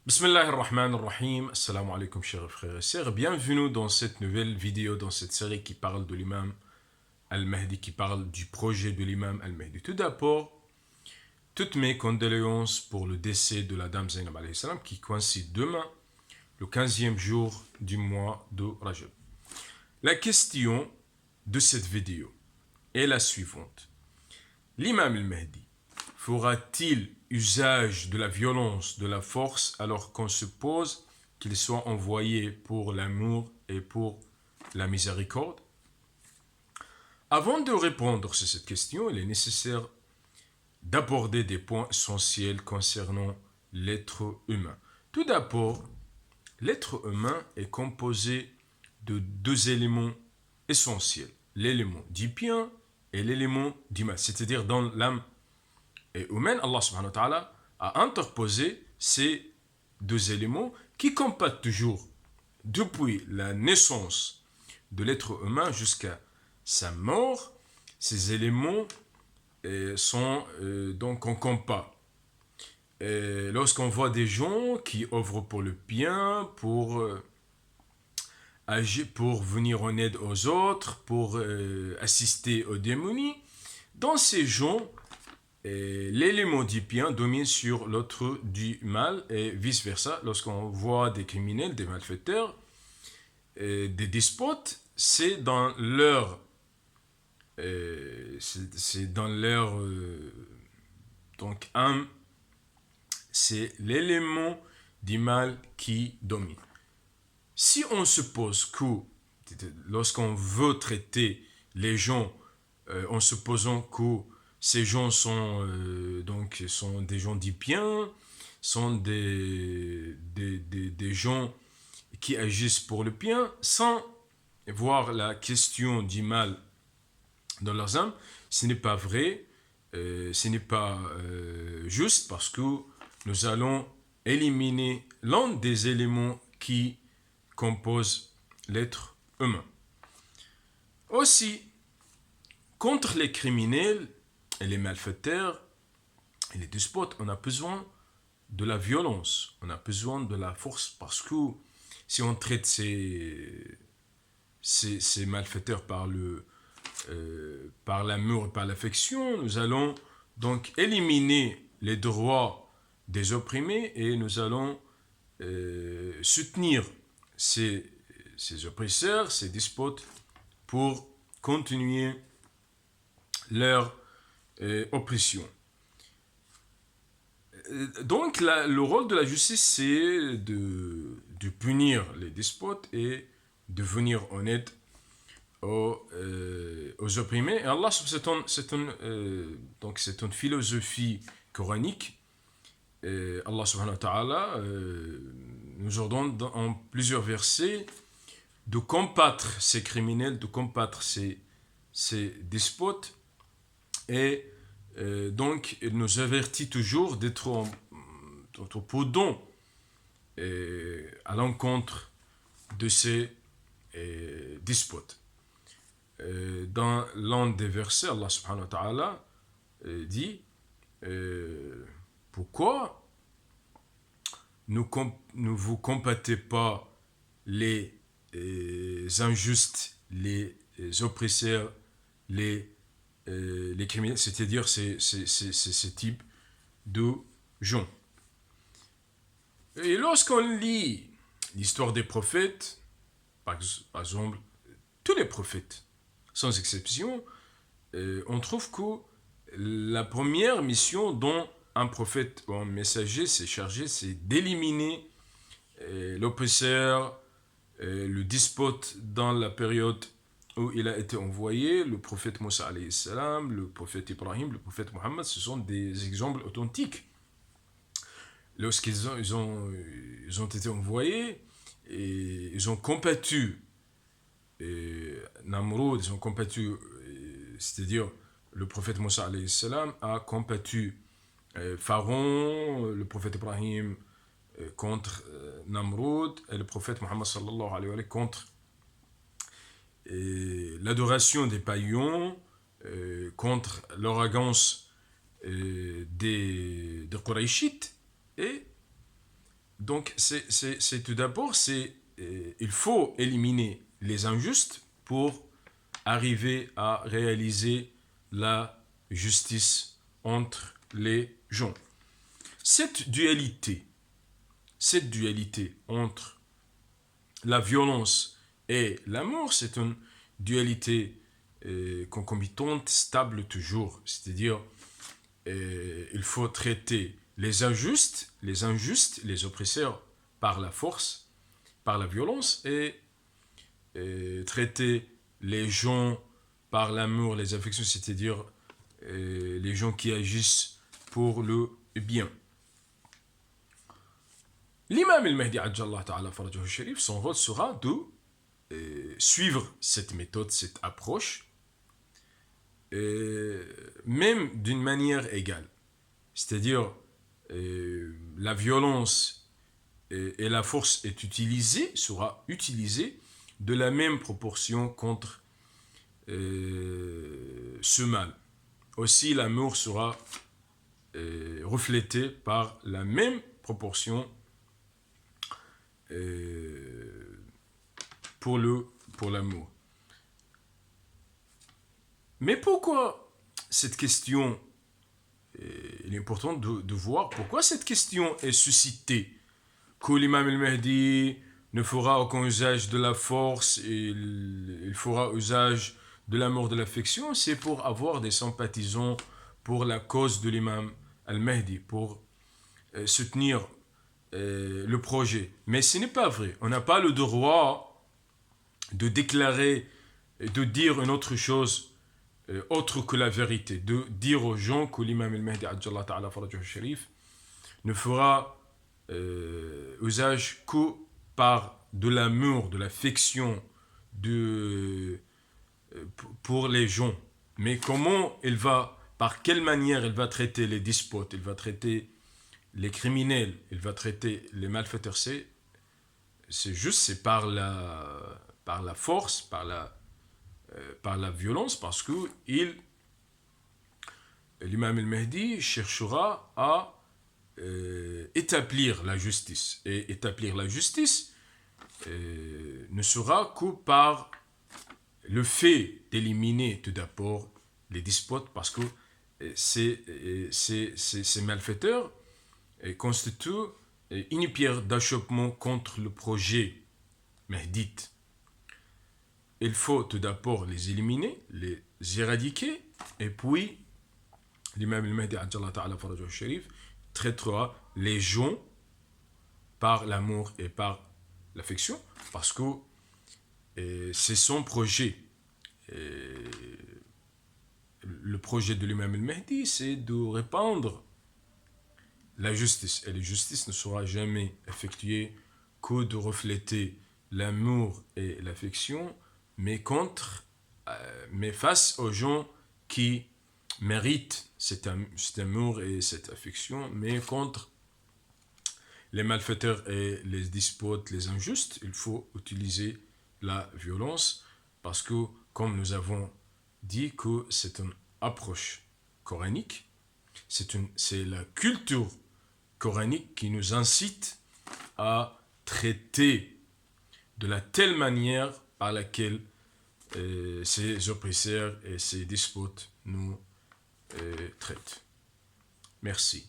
Bismillah ar-Rahman ar-Rahim, assalamu alaikum chers frères et sœurs, bienvenue dans cette nouvelle vidéo, dans cette série qui parle de l'imam Al-Mahdi, qui parle du projet de l'imam Al-Mahdi. Tout d'abord, toutes mes condoléances pour le décès de la dame Zainab alayhi salam qui coïncide demain, le 15e jour du mois de Rajab. La question de cette vidéo est la suivante. L'imam Al-Mahdi fera-t-il usage de la violence, de la force, alors qu'on suppose qu'il soit envoyé pour l'amour et pour la miséricorde? Avant de répondre sur cette question, il est nécessaire d'aborder des points essentiels concernant l'être humain. Tout d'abord, l'être humain est composé de deux éléments essentiels, l'élément du bien et l'élément du mal, c'est-à-dire dans l'âme humaine, Allah subhanahu wa ta'ala a interposé ces deux éléments qui combattent toujours depuis la naissance de l'être humain jusqu'à sa mort. Ces éléments sont donc en combat. Lorsqu'on voit des gens qui œuvrent pour le bien, pour agir, pour venir en aide aux autres, pour assister aux démunis, dans ces gens, l'élément du bien domine sur l'autre du mal et vice-versa. Lorsqu'on voit des criminels, des malfaiteurs, des despotes, c'est dans leur donc âme, c'est l'élément du mal qui domine. Si on suppose que lorsqu'on veut traiter les gens en supposant que ces gens sont des gens du bien, sont des gens qui agissent pour le bien, sans voir la question du mal dans leurs âmes, ce n'est pas vrai, ce n'est pas juste, parce que nous allons éliminer l'un des éléments qui composent l'être humain. Aussi, contre les criminels et les malfaiteurs et les despotes, on a besoin de la violence, on a besoin de la force, parce que si on traite ces malfaiteurs par l'amour et par l'affection, nous allons donc éliminer les droits des opprimés et nous allons soutenir ces oppresseurs, ces despotes, pour continuer leur oppression. Donc le rôle de la justice, c'est de punir les despotes et de venir en aide aux opprimés. Et Allah, c'est une philosophie coranique. Et Allah subhanahu wa ta'ala nous ordonne en plusieurs versets de combattre ces criminels, de combattre ces despotes, et donc il nous avertit toujours d'être prudents à l'encontre de ces despotes. Dans l'un des versets, Allah subhanahu wa ta'ala dit pourquoi ne vous combattez pas les injustes, les oppresseurs, les criminels, c'est-à-dire ce type de gens. Et lorsqu'on lit l'histoire des prophètes, par exemple, tous les prophètes, sans exception, on trouve que la première mission dont un prophète ou un messager s'est chargé, c'est d'éliminer l'oppresseur, le despote dans la période où il a été envoyé. Le prophète Moussa alayhi salam, le prophète Ibrahim, le prophète Mohammed, ce sont des exemples authentiques. Lorsqu'ils ont été envoyés, et ils ont combattu Namroud, ils ont combattu, c'est-à-dire le prophète Moussa alayhi salam a combattu Pharaon, le prophète Ibrahim contre Namroud, et le prophète Mohammed sallallahu alayhi wa sallam contre l'adoration des païens, contre l'arrogance des Qurayshites. Et Donc, c'est tout d'abord, il faut éliminer les injustes pour arriver à réaliser la justice entre les gens. Cette dualité entre la violence et l'amour, c'est une dualité concomitante, stable toujours. C'est-à-dire, il faut traiter les injustes, les oppresseurs par la force, par la violence, et traiter les gens par l'amour, les affections, c'est-à-dire les gens qui agissent pour le bien. L'imam al-Mahdi, son rôle sera de suivre cette méthode, cette approche, même d'une manière égale. C'est-à-dire, la violence et la force sera utilisée de la même proportion contre ce mal. Aussi, l'amour sera reflété par la même proportion pour l'amour. Mais pourquoi cette question, il est important de voir pourquoi cette question est suscitée. Que l'imam al-Mahdi ne fera aucun usage de la force, il fera usage de l'amour, de l'affection, c'est pour avoir des sympathisants pour la cause de l'imam al-Mahdi, pour soutenir le projet. Mais ce n'est pas vrai. On n'a pas le droit de déclarer, de dire une autre chose autre que la vérité, de dire aux gens que l'imam al-Mahdi ne fera usage que par de l'amour, de l'affection pour les gens. Mais par quelle manière il va traiter les despotes, il va traiter les criminels, il va traiter les malfaiteurs, c'est par la force, par la violence, parce que l'imam al-Mahdi cherchera à établir la justice. Et établir la justice ne sera que par le fait d'éliminer tout d'abord les despotes, parce que ces malfaiteurs constituent une pierre d'achoppement contre le projet mahdite. Il faut tout d'abord les éliminer, les éradiquer, et puis l'imam al-Mahdi traitera les gens par l'amour et par l'affection, parce que c'est son projet. Le projet de l'imam al-Mahdi, c'est de répandre la justice. Et la justice ne sera jamais effectuée que de refléter l'amour et l'affection, mais face aux gens qui méritent cet amour et cette affection, mais contre les malfaiteurs et les despotes, les injustes, il faut utiliser la violence, parce que, comme nous avons dit, que c'est une approche coranique, c'est la culture coranique qui nous incite à traiter de la telle manière par laquelle ces oppresseurs et ces despotes nous traitent. Merci.